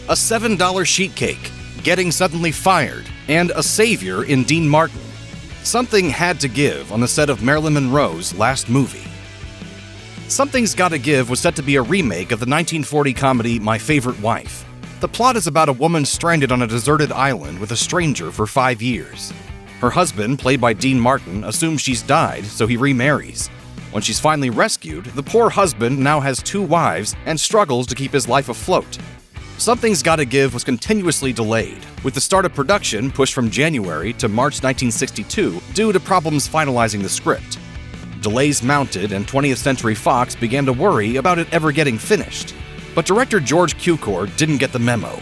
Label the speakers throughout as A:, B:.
A: a $7 sheet cake, getting suddenly fired, and a savior in Dean Martin. Something had to give on the set of Marilyn Monroe's last movie. Something's Gotta Give was set to be a remake of the 1940 comedy My Favorite Wife. The plot is about a woman stranded on a deserted island with a stranger for 5 years. Her husband, played by Dean Martin, assumes she's died, so he remarries. When she's finally rescued, the poor husband now has 2 wives and struggles to keep his life afloat. Something's Gotta Give was continuously delayed, with the start of production pushed from January to March 1962 due to problems finalizing the script. Delays mounted, and 20th Century Fox began to worry about it ever getting finished. But director George Cukor didn't get the memo.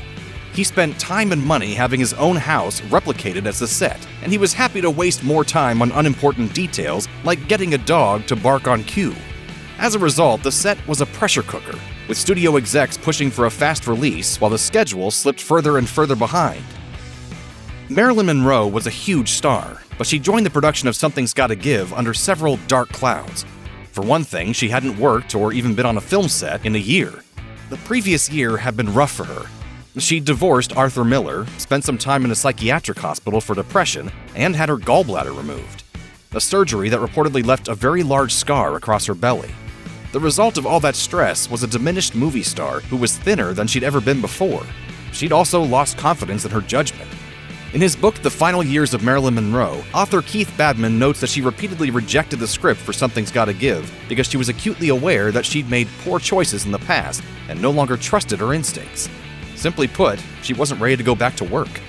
A: He spent time and money having his own house replicated as the set, and he was happy to waste more time on unimportant details like getting a dog to bark on cue. As a result, the set was a pressure cooker, with studio execs pushing for a fast release while the schedule slipped further and further behind. Marilyn Monroe was a huge star, but she joined the production of Something's Gotta Give under several dark clouds. For one thing, she hadn't worked or even been on a film set in a year. The previous year had been rough for her. She divorced Arthur Miller, spent some time in a psychiatric hospital for depression, and had her gallbladder removed. A surgery that reportedly left a very large scar across her belly. The result of all that stress was a diminished movie star who was thinner than she'd ever been before. She'd also lost confidence in her judgment. In his book, The Final Years of Marilyn Monroe, author Keith Badman notes that she repeatedly rejected the script for Something's Gotta Give because she was acutely aware that she'd made poor choices in the past and no longer trusted her instincts. Simply put, she wasn't ready to go back to work.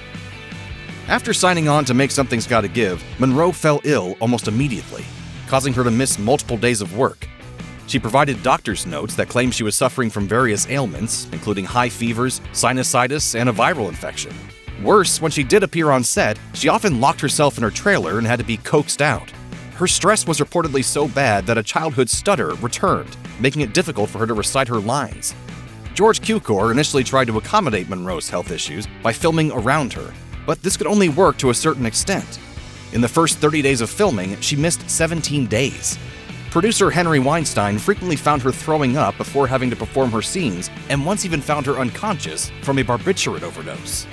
A: After signing on to make Something's Gotta Give, Monroe fell ill almost immediately, causing her to miss multiple days of work. She provided doctor's notes that claimed she was suffering from various ailments, including high fevers, sinusitis, and a viral infection. Worse, when she did appear on set, she often locked herself in her trailer and had to be coaxed out. Her stress was reportedly so bad that a childhood stutter returned, making it difficult for her to recite her lines. George Cukor initially tried to accommodate Monroe's health issues by filming around her, but this could only work to a certain extent. In the first 30 days of filming, she missed 17 days. Producer Henry Weinstein frequently found her throwing up before having to perform her scenes, and once even found her unconscious from a barbiturate overdose.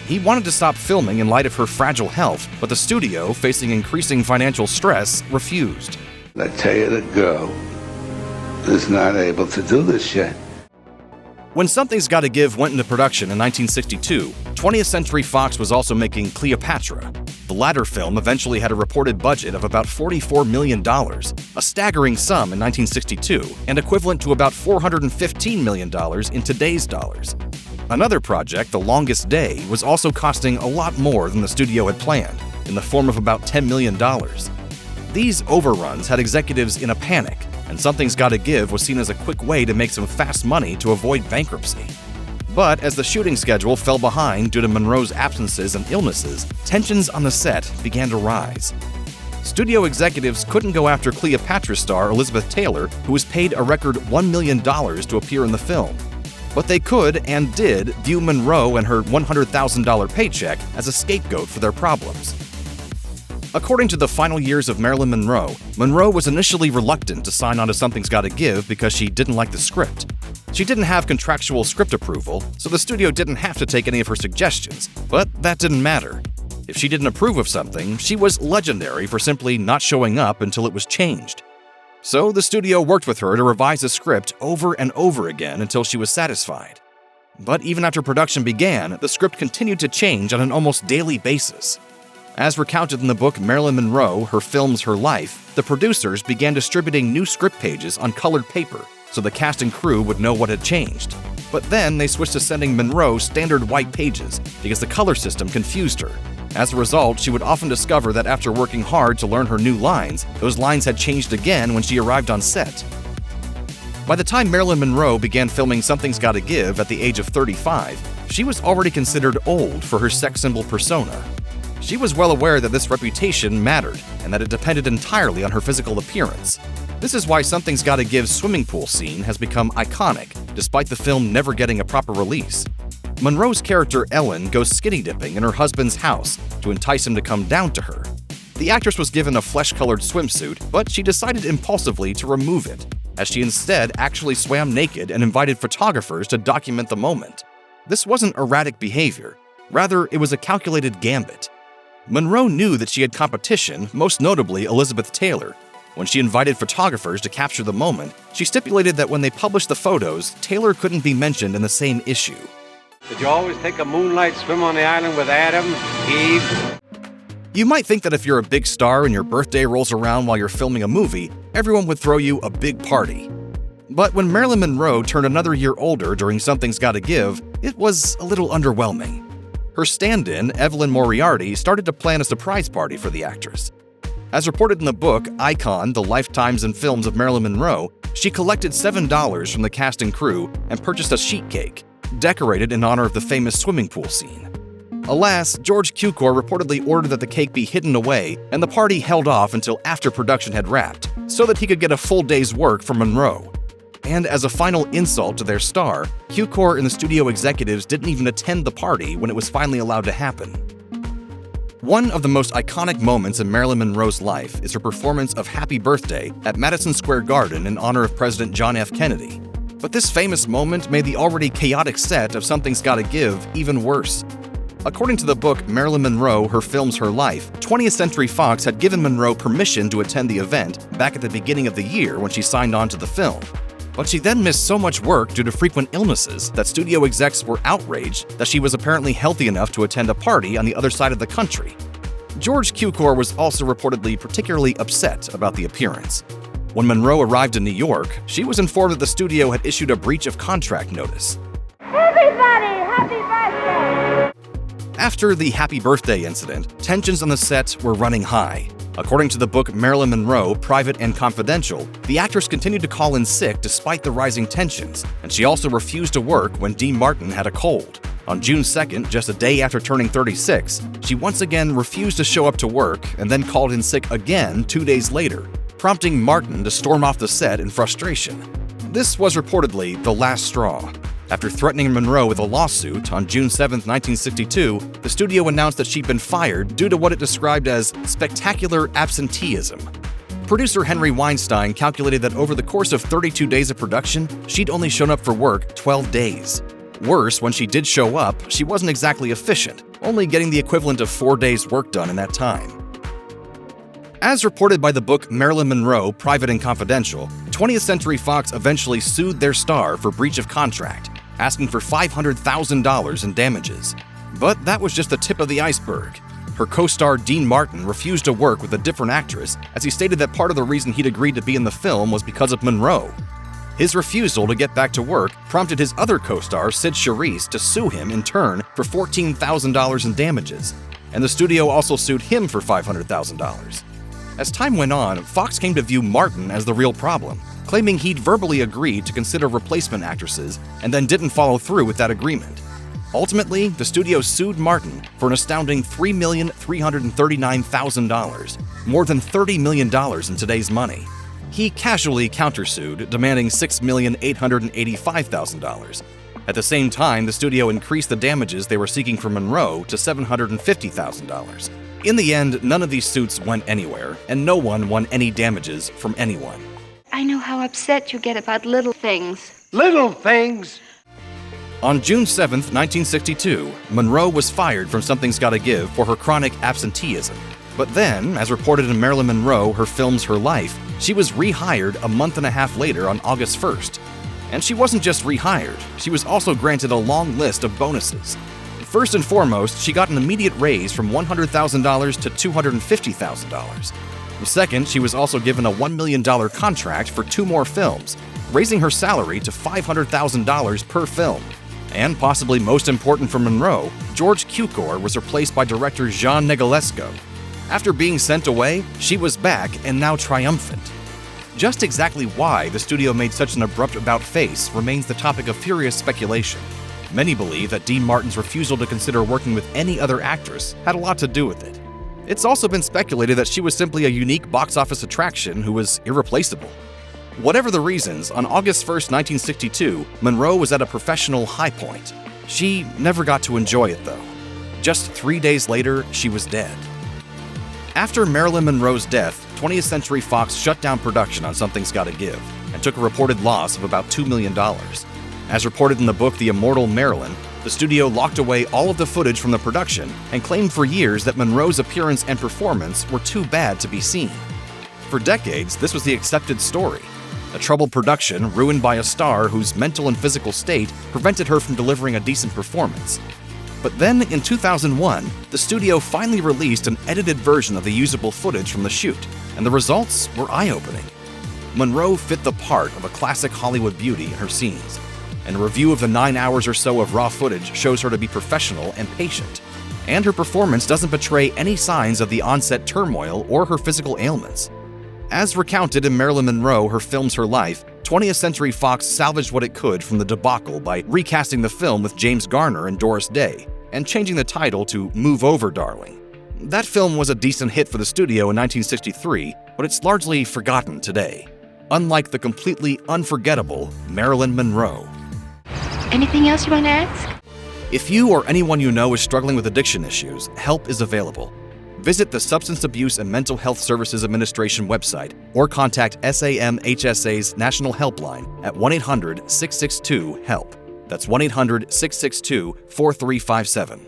A: He wanted to stop filming in light of her fragile health, but the studio, facing increasing financial stress, refused.
B: I tell you, the girl is not able to do this yet.
A: When Something's Gotta Give went into production in 1962, 20th Century Fox was also making Cleopatra. The latter film eventually had a reported budget of about $44 million, a staggering sum in 1962, and equivalent to about $415 million in today's dollars. Another project, The Longest Day, was also costing a lot more than the studio had planned, in the form of about $10 million. These overruns had executives in a panic, and Something's Gotta Give was seen as a quick way to make some fast money to avoid bankruptcy. But as the shooting schedule fell behind due to Monroe's absences and illnesses, tensions on the set began to rise. Studio executives couldn't go after Cleopatra star Elizabeth Taylor, who was paid a record $1 million to appear in the film. But they could, and did, view Monroe and her $100,000 paycheck as a scapegoat for their problems. According to The Final Years of Marilyn Monroe, Monroe was initially reluctant to sign on to Something's Gotta Give because she didn't like the script. She didn't have contractual script approval, so the studio didn't have to take any of her suggestions, but that didn't matter. If she didn't approve of something, she was legendary for simply not showing up until it was changed. So the studio worked with her to revise the script over and over again until she was satisfied. But even after production began, the script continued to change on an almost daily basis. As recounted in the book Marilyn Monroe, Her Films, Her Life, the producers began distributing new script pages on colored paper so the cast and crew would know what had changed. But then they switched to sending Monroe standard white pages because the color system confused her. As a result, she would often discover that after working hard to learn her new lines, those lines had changed again when she arrived on set. By the time Marilyn Monroe began filming Something's Gotta Give at the age of 35, she was already considered old for her sex symbol persona. She was well aware that this reputation mattered and that it depended entirely on her physical appearance. This is why Something's Gotta Give's swimming pool scene has become iconic, despite the film never getting a proper release. Monroe's character Ellen goes skinny dipping in her husband's house to entice him to come down to her. The actress was given a flesh-colored swimsuit, but she decided impulsively to remove it, as she instead actually swam naked and invited photographers to document the moment. This wasn't erratic behavior. Rather, it was a calculated gambit. Monroe knew that she had competition, most notably Elizabeth Taylor. When she invited photographers to capture the moment, she stipulated that when they published the photos, Taylor couldn't be mentioned in the same issue.
C: Did you always take a moonlight swim on the island with Adam, Eve?
A: You might think that if you're a big star and your birthday rolls around while you're filming a movie, everyone would throw you a big party. But when Marilyn Monroe turned another year older during Something's Gotta Give, it was a little underwhelming. Her stand-in, Evelyn Moriarty, started to plan a surprise party for the actress. As reported in the book Icon: The Lifetimes and Films of Marilyn Monroe, she collected $7 from the cast and crew and purchased a sheet cake, decorated in honor of the famous swimming pool scene. Alas, George Cukor reportedly ordered that the cake be hidden away and the party held off until after production had wrapped, so that he could get a full day's work from Monroe. And as a final insult to their star, Cukor and the studio executives didn't even attend the party when it was finally allowed to happen. One of the most iconic moments in Marilyn Monroe's life is her performance of Happy Birthday at Madison Square Garden in honor of President John F. Kennedy. But this famous moment made the already chaotic set of Something's Gotta Give even worse. According to the book Marilyn Monroe, Her Films, Her Life, 20th Century Fox had given Monroe permission to attend the event back at the beginning of the year when she signed on to the film. But she then missed so much work due to frequent illnesses that studio execs were outraged that she was apparently healthy enough to attend a party on the other side of the country. George Cukor was also reportedly particularly upset about the appearance. When Monroe arrived in New York, she was informed that the studio had issued a breach of contract notice.
D: Everybody, happy birthday!
A: After the Happy Birthday incident, tensions on the set were running high. According to the book Marilyn Monroe, Private and Confidential, the actress continued to call in sick despite the rising tensions, and she also refused to work when Dean Martin had a cold. On June 2nd, just a day after turning 36, she once again refused to show up to work and then called in sick again 2 days later, prompting Martin to storm off the set in frustration. This was reportedly the last straw. After threatening Monroe with a lawsuit on June 7, 1962, the studio announced that she'd been fired due to what it described as spectacular absenteeism. Producer Henry Weinstein calculated that over the course of 32 days of production, she'd only shown up for work 12 days. Worse, when she did show up, she wasn't exactly efficient, only getting the equivalent of 4 days' work done in that time. As reported by the book Marilyn Monroe, Private and Confidential, 20th Century Fox eventually sued their star for breach of contract, asking for $500,000 in damages. But that was just the tip of the iceberg. Her co-star Dean Martin refused to work with a different actress, as he stated that part of the reason he'd agreed to be in the film was because of Monroe. His refusal to get back to work prompted his other co-star, Sid Charisse, to sue him in turn for $14,000 in damages, and the studio also sued him for $500,000. As time went on, Fox came to view Martin as the real problem, claiming he'd verbally agreed to consider replacement actresses and then didn't follow through with that agreement. Ultimately, the studio sued Martin for an astounding $3,339,000, more than $30 million in today's money. He casually countersued, demanding $6,885,000. At the same time, the studio increased the damages they were seeking from Monroe to $750,000. In the end, none of these suits went anywhere, and no one won any damages from anyone.
D: I know how upset you get about little things.
C: Little things?
A: On June 7, 1962, Monroe was fired from Something's Gotta Give for her chronic absenteeism. But then, as reported in Marilyn Monroe, Her Films, Her Life, she was rehired a month and a half later on August 1st. And she wasn't just rehired, she was also granted a long list of bonuses. First and foremost, she got an immediate raise from $100,000 to $250,000. Second, she was also given a $1 million contract for 2 more films, raising her salary to $500,000 per film. And possibly most important for Monroe, George Cukor was replaced by director Jean Negulesco. After being sent away, she was back and now triumphant. Just exactly why the studio made such an abrupt about-face remains the topic of furious speculation. Many believe that Dean Martin's refusal to consider working with any other actress had a lot to do with it. It's also been speculated that she was simply a unique box office attraction who was irreplaceable. Whatever the reasons, on August 1, 1962, Monroe was at a professional high point. She never got to enjoy it, though. Just 3 days later, she was dead. After Marilyn Monroe's death, 20th Century Fox shut down production on Something's Gotta Give and took a reported loss of about $2 million. As reported in the book The Immortal Marilyn, The studio locked away all of the footage from the production and claimed for years that Monroe's appearance and performance were too bad to be seen. For decades, this was the accepted story. A troubled production ruined by a star whose mental and physical state prevented her from delivering a decent performance. But then, in 2001, the studio finally released an edited version of the usable footage from the shoot, and the results were eye-opening. Monroe fit the part of a classic Hollywood beauty in her scenes, and a review of the 9 hours or so of raw footage shows her to be professional and patient, and her performance doesn't betray any signs of the on-set turmoil or her physical ailments. As recounted in Marilyn Monroe, Her Films, Her Life, 20th Century Fox salvaged what it could from the debacle by recasting the film with James Garner and Doris Day, and changing the title to Move Over, Darling. That film was a decent hit for the studio in 1963, but it's largely forgotten today, unlike the completely unforgettable Marilyn Monroe.
D: Anything else you want to ask?
A: If you or anyone you know is struggling with addiction issues, help is available. Visit the Substance Abuse and Mental Health Services Administration website or contact SAMHSA's National Helpline at 1-800-662-HELP. That's 1-800-662-4357.